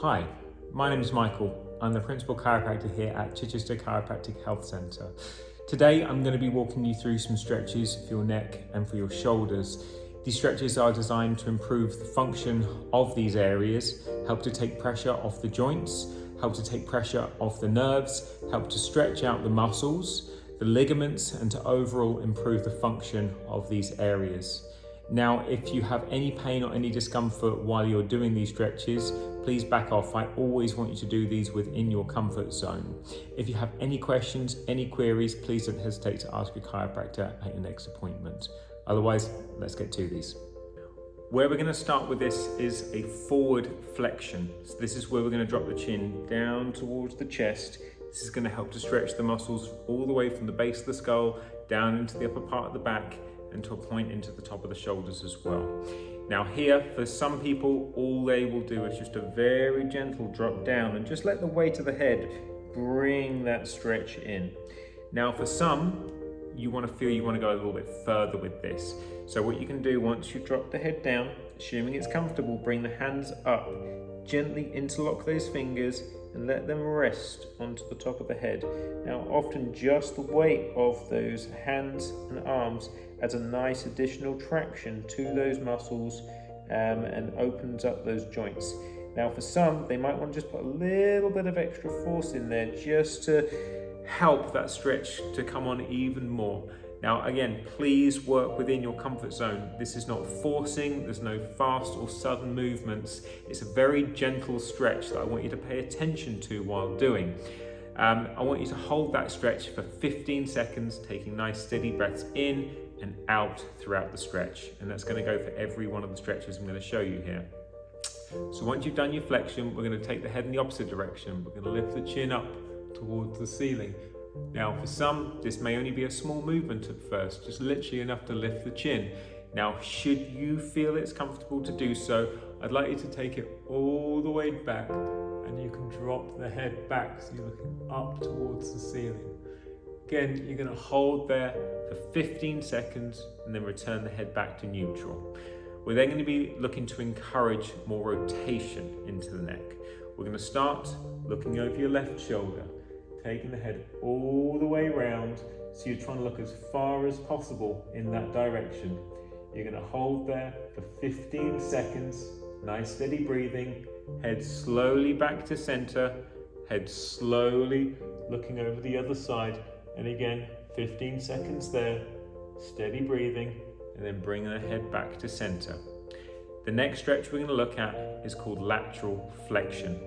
Hi, my name is Michael. I'm the Principal Chiropractor here at Chichester Chiropractic Health Centre. Today I'm going to be walking you through some stretches for your neck and for your shoulders. These stretches are designed to improve the function of these areas, help to take pressure off the joints, help to take pressure off the nerves, help to stretch out the muscles, the ligaments, and to overall improve the function of these areas. Now, if you have any pain or any discomfort while you're doing these stretches, please back off. I always want you to do these within your comfort zone. If you have any questions, any queries, please don't hesitate to ask your chiropractor at your next appointment. Otherwise, let's get to these. Where we're going to start with this is a forward flexion. So this is where we're going to drop the chin down towards the chest. This is going to help to stretch the muscles all the way from the base of the skull down into the upper part of the back and to a point into the top of the shoulders as well. Now here, for some people, all they will do is just a very gentle drop down and just let the weight of the head bring that stretch in. Now for some, you want to go a little bit further with this. So what you can do once you drop the head down, assuming it's comfortable, bring the hands up, gently interlock those fingers and let them rest onto the top of the head. Now often just the weight of those hands and arms adds a nice additional traction to those muscles and opens up those joints. Now for some, they might want to just put a little bit of extra force in there just to help that stretch to come on even more. Now again, please work within your comfort zone. This is not forcing, there's no fast or sudden movements. It's a very gentle stretch that I want you to pay attention to while doing. I want you to hold that stretch for 15 seconds, taking nice steady breaths in and out throughout the stretch. And that's going to go for every one of the stretches I'm going to show you here. So once you've done your flexion, we're going to take the head in the opposite direction. We're going to lift the chin up towards the ceiling. Now for some, this may only be a small movement at first, just literally enough to lift the chin. Now should you feel it's comfortable to do so, I'd like you to take it all the way back and you can drop the head back so you're looking up towards the ceiling. Again, you're going to hold there for 15 seconds and then return the head back to neutral. We're then going to be looking to encourage more rotation into the neck. We're going to start looking over your left shoulder, taking the head all the way around, so you're trying to look as far as possible in that direction. You're going to hold there for 15 seconds, nice steady breathing, head slowly back to center, head slowly looking over the other side, and again 15 seconds there, steady breathing, and then bring the head back to center. The next stretch we're going to look at is called lateral flexion.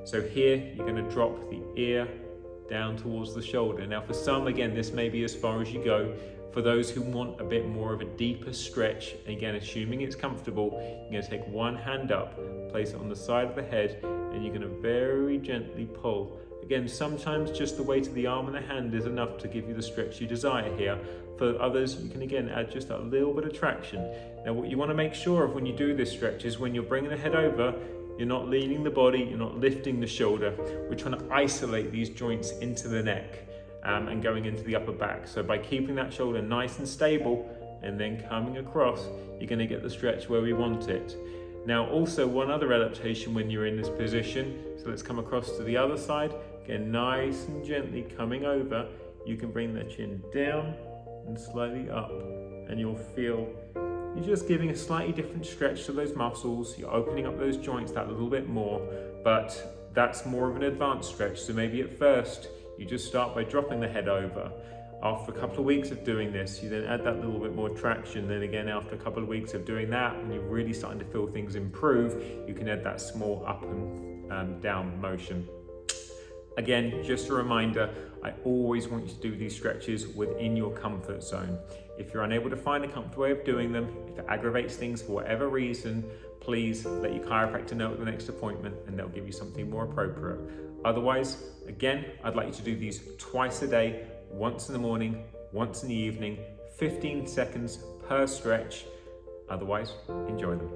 So here you're going to drop the ear down towards the shoulder. Now for some, again, this may be as far as you go. For those who want a bit more of a deeper stretch, again, assuming it's comfortable, you're going to take one hand up, place it on the side of the head, and you're going to very gently pull. Again, sometimes just the weight of the arm and the hand is enough to give you the stretch you desire here. For others, you can again add just a little bit of traction. Now what you want to make sure of when you do this stretch is when you're bringing the head over, you're not leaning the body, you're not lifting the shoulder. We're trying to isolate these joints into the neck and going into the upper back. So by keeping that shoulder nice and stable and then coming across, you're going to get the stretch where we want it. Now also one other adaptation when you're in this position, so let's come across to the other side. Again, nice and gently coming over, you can bring the chin down and slightly up, and you'll feel you're just giving a slightly different stretch to those muscles. You're opening up those joints that little bit more, but that's more of an advanced stretch. So maybe at first, you just start by dropping the head over. After a couple of weeks of doing this, you then add that little bit more traction. Then again, after a couple of weeks of doing that, when you're really starting to feel things improve, you can add that small up and down motion. Again, just a reminder, I always want you to do these stretches within your comfort zone. If you're unable to find a comfortable way of doing them, if it aggravates things for whatever reason, please let your chiropractor know at the next appointment and they'll give you something more appropriate. Otherwise, again, I'd like you to do these twice a day, once in the morning, once in the evening, 15 seconds per stretch. Otherwise, enjoy them.